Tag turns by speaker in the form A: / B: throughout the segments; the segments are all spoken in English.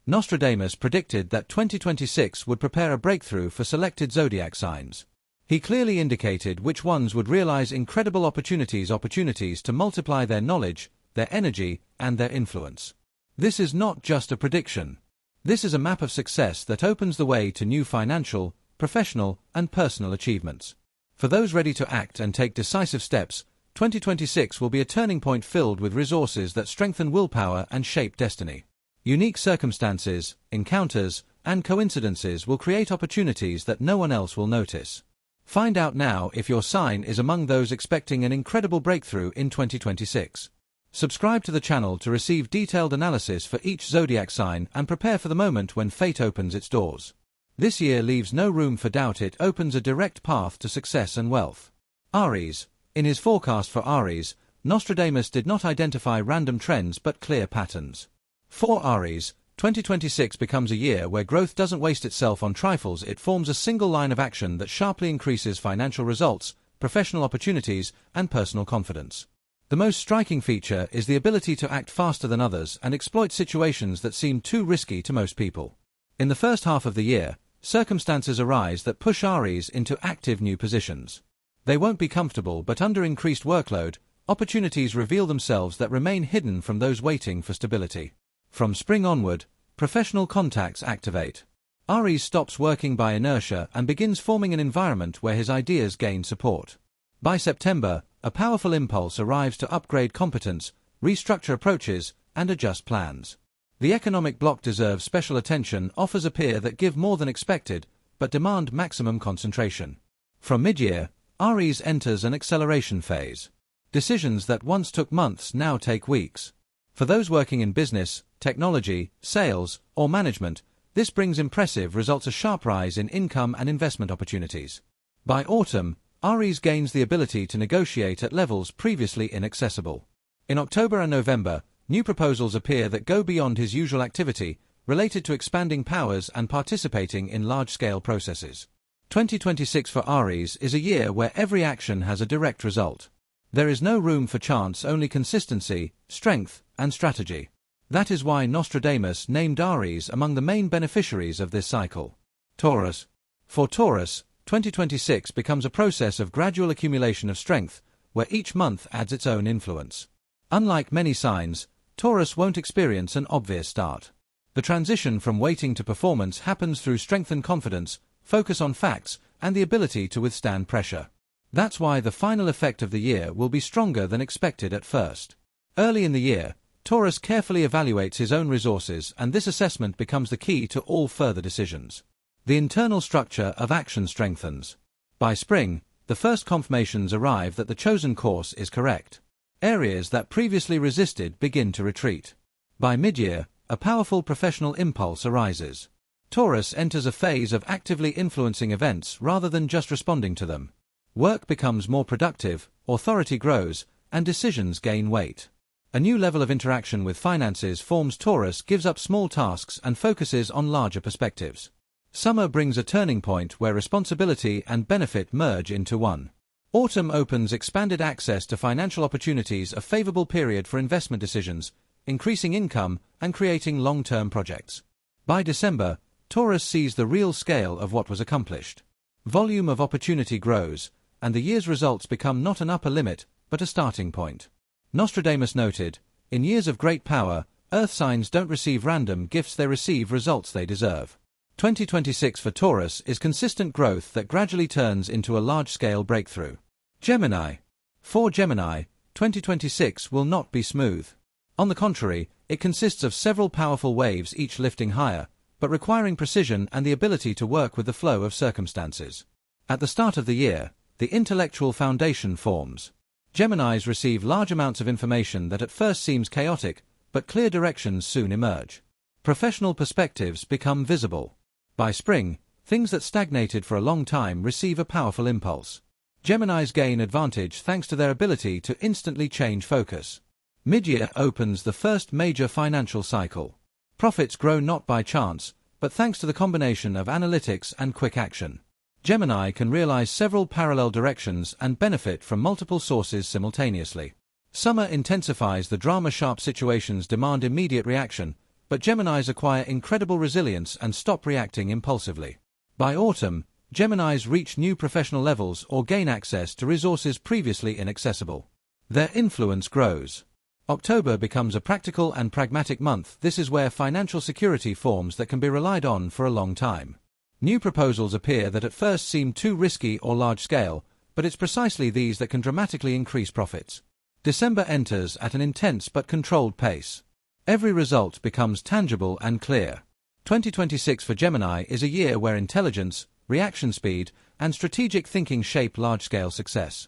A: Nostradamus predicted that 2026 would prepare a breakthrough for selected zodiac signs. He clearly indicated which ones would realize incredible opportunities to multiply their knowledge, their energy, and their influence. This is not just a prediction. This is a map of success that opens the way to new financial, professional, and personal achievements. For those ready to act and take decisive steps, 2026 will be a turning point filled with resources that strengthen willpower and shape destiny. Unique circumstances, encounters, and coincidences will create opportunities that no one else will notice. Find out now if your sign is among those expecting an incredible breakthrough in 2026. Subscribe to the channel to receive detailed analysis for each zodiac sign and prepare for the moment when fate opens its doors. This year leaves no room for doubt. It opens a direct path to success and wealth. Aries. In his forecast for Aries, Nostradamus did not identify random trends but clear patterns. For Aries, 2026 becomes a year where growth doesn't waste itself on trifles. It forms a single line of action that sharply increases financial results, professional opportunities, and personal confidence. The most striking feature is the ability to act faster than others and exploit situations that seem too risky to most people. In the first half of the year, circumstances arise that push Aries into active new positions. They won't be comfortable, but under increased workload, opportunities reveal themselves that remain hidden from those waiting for stability. From spring onward, professional contacts activate. Aries stops working by inertia and begins forming an environment where his ideas gain support. By September, a powerful impulse arrives to upgrade competence, restructure approaches, and adjust plans. The economic block deserves special attention. Offers appear that give more than expected, but demand maximum concentration. From mid-year, Aries enters an acceleration phase. Decisions that once took months now take weeks. For those working in business, technology, sales, or management, this brings impressive results: a sharp rise in income and investment opportunities. By autumn, Aries gains the ability to negotiate at levels previously inaccessible. In October and November, new proposals appear that go beyond his usual activity, related to expanding powers and participating in large-scale processes. 2026 for Aries is a year where every action has a direct result. There is no room for chance, only consistency, strength, and strategy. That is why Nostradamus named Aries among the main beneficiaries of this cycle. Taurus. For Taurus, 2026 becomes a process of gradual accumulation of strength, where each month adds its own influence. Unlike many signs, Taurus won't experience an obvious start. The transition from waiting to performance happens through strengthened confidence, focus on facts, and the ability to withstand pressure. That's why the final effect of the year will be stronger than expected at first. Early in the year, Taurus carefully evaluates his own resources, and this assessment becomes the key to all further decisions. The internal structure of action strengthens. By spring, the first confirmations arrive that the chosen course is correct. Areas that previously resisted begin to retreat. By mid-year, a powerful professional impulse arises. Taurus enters a phase of actively influencing events rather than just responding to them. Work becomes more productive, authority grows, and decisions gain weight. A new level of interaction with finances forms. Taurus gives up small tasks and focuses on larger perspectives. Summer brings a turning point where responsibility and benefit merge into one. Autumn opens expanded access to financial opportunities, a favorable period for investment decisions, increasing income, and creating long-term projects. By December, Taurus sees the real scale of what was accomplished. Volume of opportunity grows, and the year's results become not an upper limit, but a starting point. Nostradamus noted, "In years of great power, Earth signs don't receive random gifts, they receive results they deserve." 2026 for Taurus is consistent growth that gradually turns into a large-scale breakthrough. Gemini. For Gemini, 2026 will not be smooth. On the contrary, it consists of several powerful waves, each lifting higher, but requiring precision and the ability to work with the flow of circumstances. At the start of the year, the intellectual foundation forms. Geminis receive large amounts of information that at first seems chaotic, but clear directions soon emerge. Professional perspectives become visible. By spring, things that stagnated for a long time receive a powerful impulse. Geminis gain advantage thanks to their ability to instantly change focus. Mid-year opens the first major financial cycle. Profits grow not by chance, but thanks to the combination of analytics and quick action. Gemini can realize several parallel directions and benefit from multiple sources simultaneously. Summer intensifies the drama. Sharp situations demand immediate reaction, but Geminis acquire incredible resilience and stop reacting impulsively. By autumn, Geminis reach new professional levels or gain access to resources previously inaccessible. Their influence grows. October becomes a practical and pragmatic month. This is where financial security forms that can be relied on for a long time. New proposals appear that at first seem too risky or large-scale, but it's precisely these that can dramatically increase profits. December enters at an intense but controlled pace. Every result becomes tangible and clear. 2026 for Gemini is a year where intelligence, reaction speed, and strategic thinking shape large-scale success.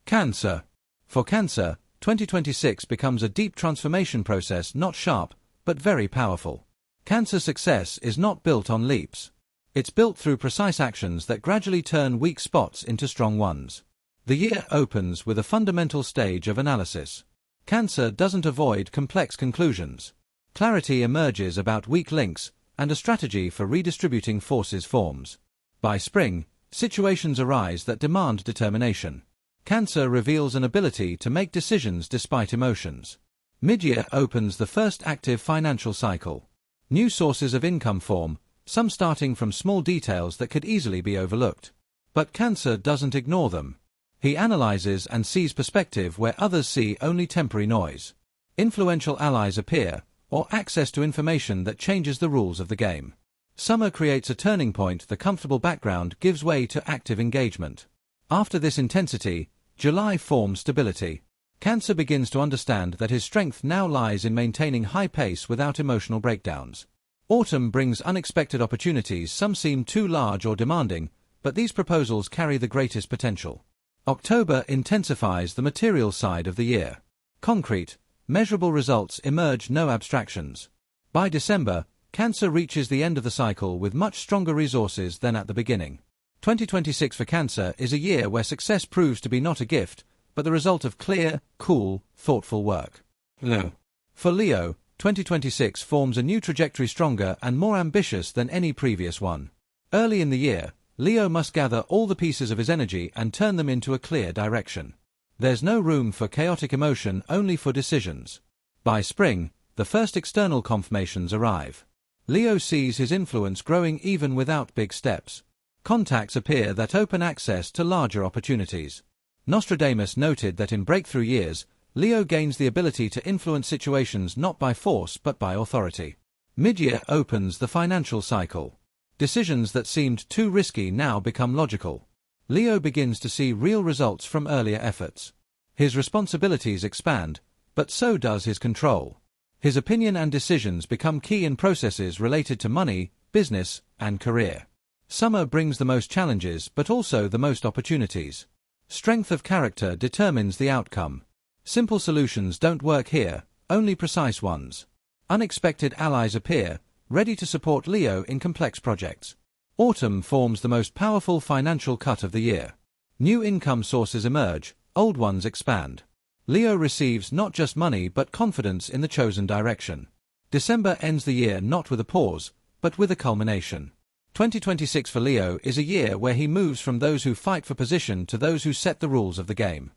A: Cancer. For Cancer, 2026 becomes a deep transformation process, not sharp, but very powerful. Cancer success is not built on leaps. It's built through precise actions that gradually turn weak spots into strong ones. The year opens with a fundamental stage of analysis. Cancer doesn't avoid complex conclusions. Clarity emerges about weak links, and a strategy for redistributing forces forms. By spring, situations arise that demand determination. Cancer reveals an ability to make decisions despite emotions. Mid-year opens the first active financial cycle. New sources of income form, some starting from small details that could easily be overlooked. But Cancer doesn't ignore them. He analyzes and sees perspective where others see only temporary noise. Influential allies appear, or access to information that changes the rules of the game. Summer creates a turning point. The comfortable background gives way to active engagement. After this intensity, July forms stability. Cancer begins to understand that his strength now lies in maintaining high pace without emotional breakdowns. Autumn brings unexpected opportunities. Some seem too large or demanding, but these proposals carry the greatest potential. October intensifies the material side of the year. Concrete, measurable results emerge, no abstractions. By December, Cancer reaches the end of the cycle with much stronger resources than at the beginning. 2026 for Cancer is a year where success proves to be not a gift, but the result of clear, cool, thoughtful work.
B: Leo.
A: For Leo, 2026 forms a new trajectory, stronger and more ambitious than any previous one. Early in the year, Leo must gather all the pieces of his energy and turn them into a clear direction. There's no room for chaotic emotion, only for decisions. By spring, the first external confirmations arrive. Leo sees his influence growing even without big steps. Contacts appear that open access to larger opportunities. Nostradamus noted that in breakthrough years, Leo gains the ability to influence situations not by force but by authority. Mid-year opens the financial cycle. Decisions that seemed too risky now become logical. Leo begins to see real results from earlier efforts. His responsibilities expand, but so does his control. His opinion and decisions become key in processes related to money, business, and career. Summer brings the most challenges but also the most opportunities. Strength of character determines the outcome. Simple solutions don't work here, only precise ones. Unexpected allies appear, ready to support Leo in complex projects. Autumn forms the most powerful financial cut of the year. New income sources emerge, old ones expand. Leo receives not just money but confidence in the chosen direction. December ends the year not with a pause, but with a culmination. 2026 for Leo is a year where he moves from those who fight for position to those who set the rules of the game.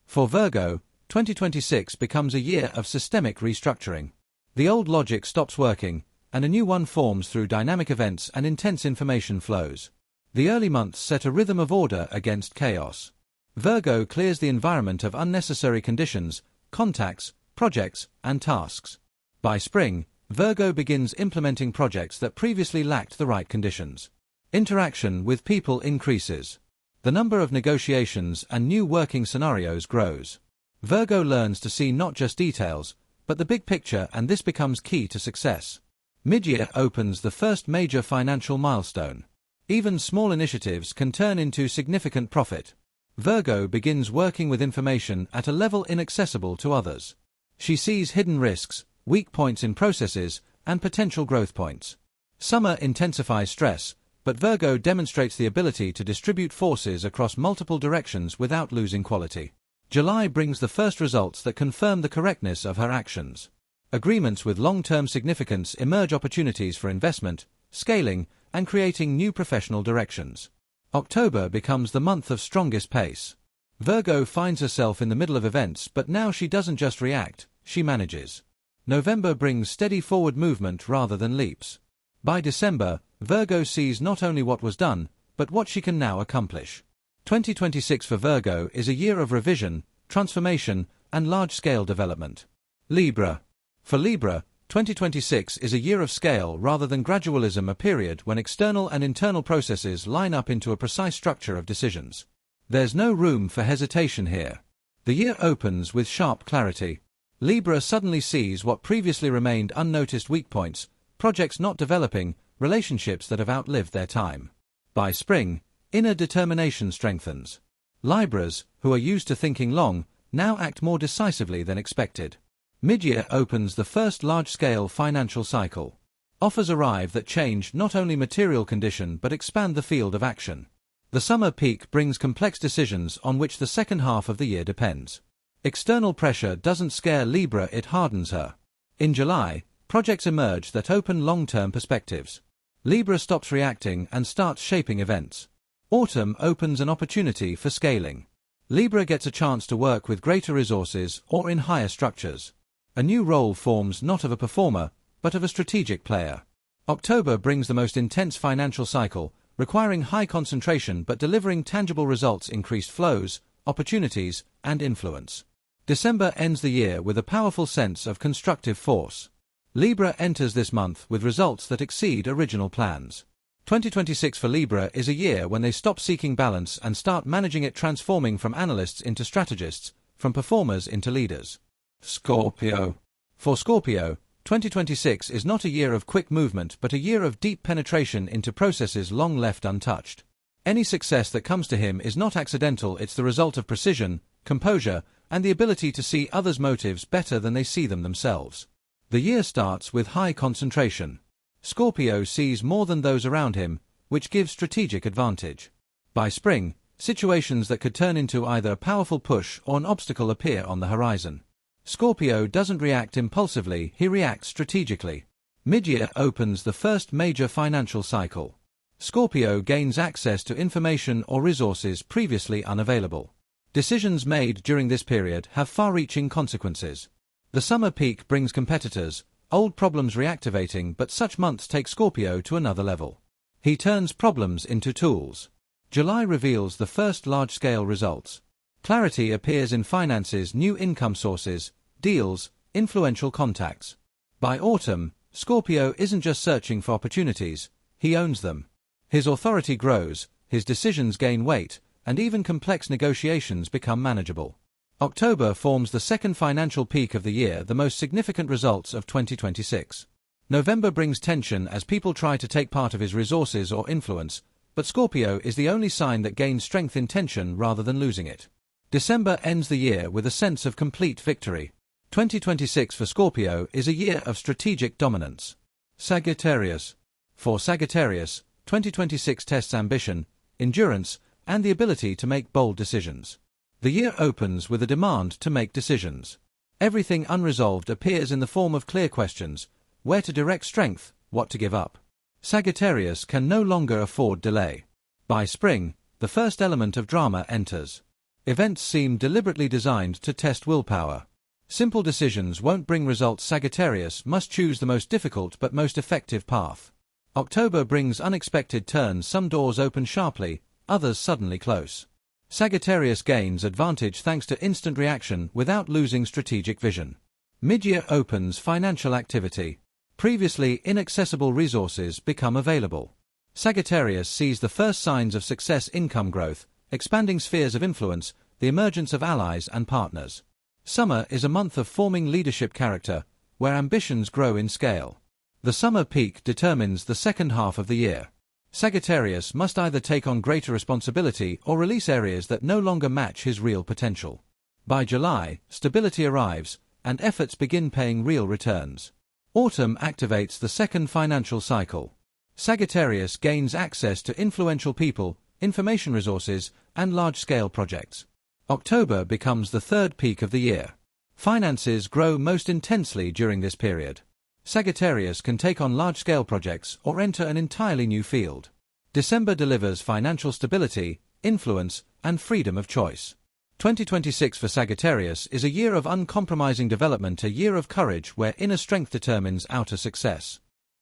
A: For Virgo, 2026 becomes a year of systemic restructuring. The old logic stops working, and a new one forms through dynamic events and intense information flows. The early months set a rhythm of order against chaos. Virgo clears the environment of unnecessary conditions, contacts, projects, and tasks. By spring, Virgo begins implementing projects that previously lacked the right conditions. Interaction with people increases. The number of negotiations and new working scenarios grows. Virgo learns to see not just details, but the big picture, and this becomes key to success. Mid-year opens the first major financial milestone. Even small initiatives can turn into significant profit. Virgo begins working with information at a level inaccessible to others. She sees hidden risks, weak points in processes, and potential growth points. Summer intensifies stress, but Virgo demonstrates the ability to distribute forces across multiple directions without losing quality. July brings the first results that confirm the correctness of her actions. Agreements with long-term significance emerge, opportunities for investment, scaling, and creating new professional directions. October becomes the month of strongest pace. Virgo finds herself in the middle of events, but now she doesn't just react, she manages. November brings steady forward movement rather than leaps. By December, Virgo sees not only what was done, but what she can now accomplish. 2026 for Virgo is a year of revision, transformation, and large-scale development. Libra. For Libra, 2026 is a year of scale rather than gradualism, a period when external and internal processes line up into a precise structure of decisions. There's no room for hesitation here. The year opens with sharp clarity. Libra suddenly sees what previously remained unnoticed: weak points, projects not developing, relationships that have outlived their time. By spring, inner determination strengthens. Libras, who are used to thinking long, now act more decisively than expected. Mid-year opens the first large-scale financial cycle. Offers arrive that change not only material condition but expand the field of action. The summer peak brings complex decisions on which the second half of the year depends. External pressure doesn't scare Libra, it hardens her. In July, projects emerge that open long-term perspectives. Libra stops reacting and starts shaping events. Autumn opens an opportunity for scaling. Libra gets a chance to work with greater resources or in higher structures. A new role forms, not of a performer, but of a strategic player. October brings the most intense financial cycle, requiring high concentration but delivering tangible results: increased flows, opportunities, and influence. December ends the year with a powerful sense of constructive force. Libra enters this month with results that exceed original plans. 2026 for Libra is a year when they stop seeking balance and start managing it, transforming from analysts into strategists, from performers into leaders. Scorpio. For Scorpio, 2026 is not a year of quick movement but a year of deep penetration into processes long left untouched. Any success that comes to him is not accidental, it's the result of precision, composure, and the ability to see others' motives better than they see them themselves. The year starts with high concentration. Scorpio sees more than those around him, which gives strategic advantage. By spring, situations that could turn into either a powerful push or an obstacle appear on the horizon. Scorpio doesn't react impulsively, he reacts strategically. Mid-year opens the first major financial cycle. Scorpio gains access to information or resources previously unavailable. Decisions made during this period have far-reaching consequences. The summer peak brings competitors, old problems reactivating, but such months take Scorpio to another level. He turns problems into tools. July reveals the first large-scale results. Clarity appears in finances, new income sources, deals, influential contacts. By autumn, Scorpio isn't just searching for opportunities, he owns them. His authority grows, his decisions gain weight, and even complex negotiations become manageable. October forms the second financial peak of the year, the most significant results of 2026. November brings tension as people try to take part of his resources or influence, but Scorpio is the only sign that gains strength in tension rather than losing it. December ends the year with a sense of complete victory. 2026 for Scorpio is a year of strategic dominance. Sagittarius. For Sagittarius, 2026 tests ambition, endurance, and the ability to make bold decisions. The year opens with a demand to make decisions. Everything unresolved appears in the form of clear questions: where to direct strength, what to give up. Sagittarius can no longer afford delay. By spring, the first element of drama enters. Events seem deliberately designed to test willpower. Simple decisions won't bring results. Sagittarius must choose the most difficult but most effective path. October brings unexpected turns: some doors open sharply, others suddenly close. Sagittarius gains advantage thanks to instant reaction without losing strategic vision. Mid-year opens financial activity. Previously inaccessible resources become available. Sagittarius sees the first signs of success: income growth, expanding spheres of influence, the emergence of allies and partners. Summer is a month of forming leadership character, where ambitions grow in scale. The summer peak determines the second half of the year. Sagittarius must either take on greater responsibility or release areas that no longer match his real potential. By July, stability arrives, and efforts begin paying real returns. Autumn activates the second financial cycle. Sagittarius gains access to influential people, information resources, and large-scale projects. October becomes the third peak of the year. Finances grow most intensely during this period. Sagittarius can take on large-scale projects or enter an entirely new field. December delivers financial stability, influence, and freedom of choice. 2026 for Sagittarius is a year of uncompromising development, a year of courage where inner strength determines outer success.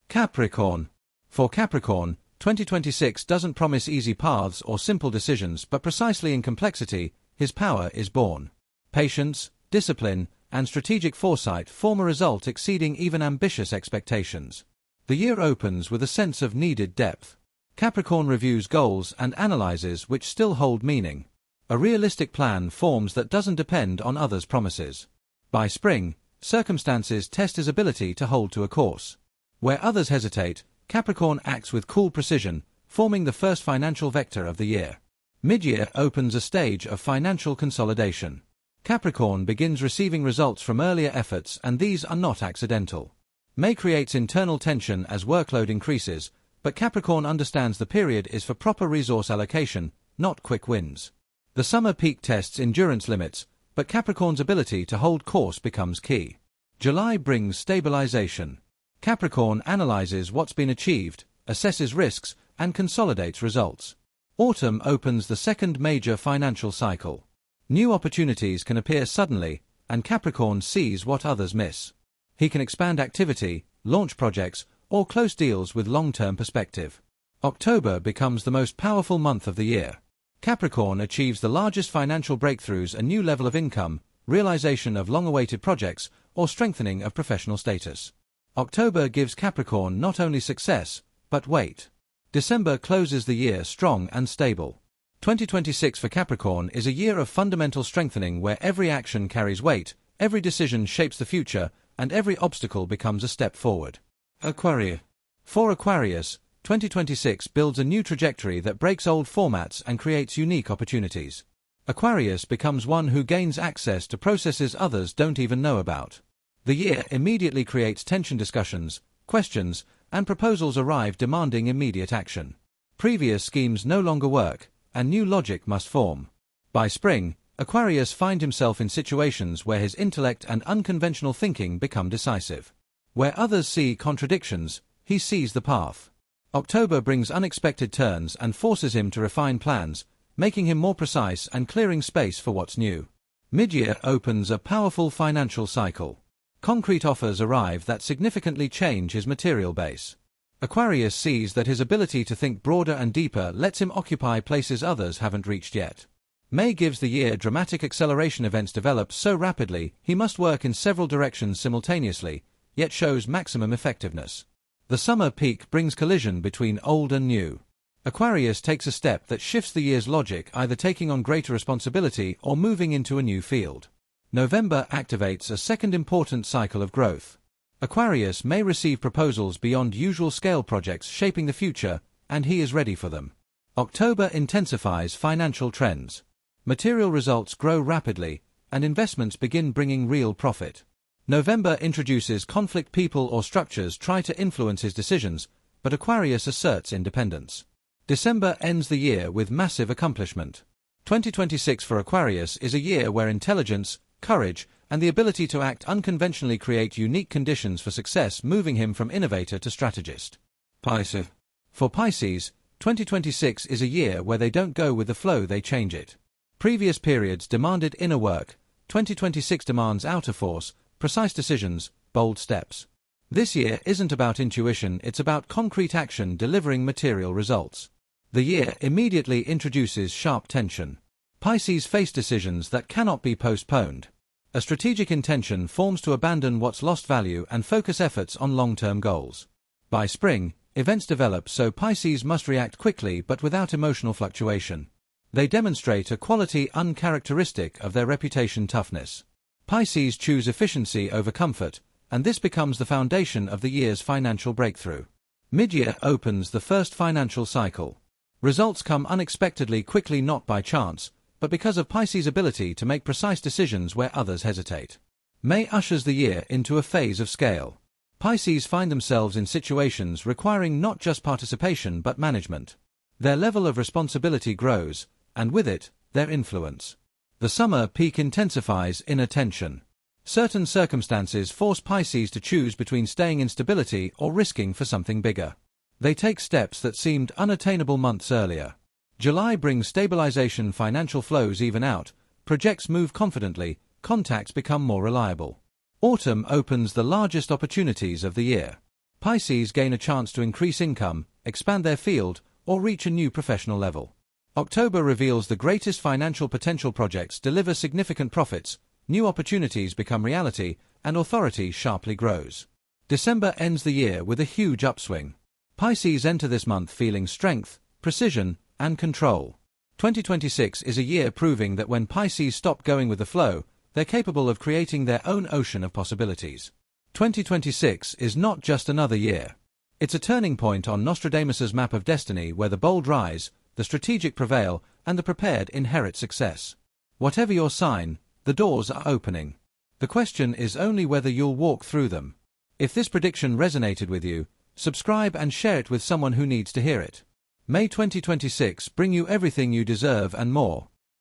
A: Capricorn. For Capricorn, 2026 doesn't promise easy paths or simple decisions, but precisely in complexity, his power is born. Patience, discipline, and strategic foresight form a result exceeding even ambitious expectations. The year opens with a sense of needed depth. Capricorn reviews goals and analyzes which still hold meaning. A realistic plan forms that doesn't depend on others' promises. By spring, circumstances test his ability to hold to a course. Where others hesitate, Capricorn acts with cool precision, forming the first financial vector of the year. Mid-year opens a stage of financial consolidation. Capricorn begins receiving results from earlier efforts, and these are not accidental. May creates internal tension as workload increases, but Capricorn understands the period is for proper resource allocation, not quick wins. The summer peak tests endurance limits, but Capricorn's ability to hold course becomes key. July brings stabilization. Capricorn analyzes what's been achieved, assesses risks, and consolidates results. Autumn opens the second major financial cycle. New opportunities can appear suddenly, and Capricorn sees what others miss. He can expand activity, launch projects, or close deals with long-term perspective. October becomes the most powerful month of the year. Capricorn achieves the largest financial breakthroughs, a new level of income, realization of long-awaited projects, or strengthening of professional status. October gives Capricorn not only success, but weight. December closes the year strong and stable. 2026 for Capricorn is a year of fundamental strengthening where every action carries weight, every decision shapes the future, and every obstacle becomes a step forward. Aquarius. For Aquarius, 2026 builds a new trajectory that breaks old formats and creates unique opportunities. Aquarius becomes one who gains access to processes others don't even know about. The year immediately creates tension, discussions, questions, and proposals arrive demanding immediate action. Previous schemes no longer work, and new logic must form. By spring, Aquarius finds himself in situations where his intellect and unconventional thinking become decisive. Where others see contradictions, he sees the path. October brings unexpected turns and forces him to refine plans, making him more precise and clearing space for what's new. Mid-year opens a powerful financial cycle. Concrete offers arrive that significantly change his material base. Aquarius sees that his ability to think broader and deeper lets him occupy places others haven't reached yet. May gives the year dramatic acceleration. Events develop so rapidly he must work in several directions simultaneously, yet shows maximum effectiveness. The summer peak brings collision between old and new. Aquarius takes a step that shifts the year's logic, either taking on greater responsibility or moving into a new field. November activates a second important cycle of growth. Aquarius may receive proposals beyond usual scale, projects shaping the future, and he is ready for them. October intensifies financial trends. Material results grow rapidly, and investments begin bringing real profit. November introduces conflict. People or structures try to influence his decisions, but Aquarius asserts independence. December ends the year with massive accomplishment. 2026 for Aquarius is a year where intelligence, courage, and the ability to act unconventionally create unique conditions for success, moving him from innovator to strategist. Pisces. For Pisces, 2026 is a year where they don't go with the flow, they change it. Previous periods demanded inner work. 2026 demands outer force, precise decisions, bold steps. This year isn't about intuition, it's about concrete action delivering material results. The year immediately introduces sharp tension. Pisces face decisions that cannot be postponed. A strategic intention forms to abandon what's lost value and focus efforts on long-term goals. By spring, events develop so Pisces must react quickly but without emotional fluctuation. They demonstrate a quality uncharacteristic of their reputation: toughness. Pisces choose efficiency over comfort, and this becomes the foundation of the year's financial breakthrough. Mid-year opens the first financial cycle. Results come unexpectedly quickly, not by chance, but because of Pisces' ability to make precise decisions where others hesitate. May ushers the year into a phase of scale. Pisces find themselves in situations requiring not just participation but management. Their level of responsibility grows, and with it, their influence. The summer peak intensifies inner tension. Certain circumstances force Pisces to choose between staying in stability or risking for something bigger. They take steps that seemed unattainable months earlier. July brings stabilization, financial flows even out, projects move confidently, contacts become more reliable. Autumn opens the largest opportunities of the year. Pisces gain a chance to increase income, expand their field, or reach a new professional level. October reveals the greatest financial potential. Projects deliver significant profits, new opportunities become reality, and authority sharply grows. December ends the year with a huge upswing. Pisces enter this month feeling strength, precision, and control. 2026 is a year proving that when Pisces stop going with the flow, they're capable of creating their own ocean of possibilities. 2026 is not just another year. It's a turning point on Nostradamus' map of destiny where the bold rise, the strategic prevail, and the prepared inherit success. Whatever your sign, the doors are opening. The question is only whether you'll walk through them. If this prediction resonated with you, subscribe and share it with someone who needs to hear it. May 2026 bring you everything you deserve and more.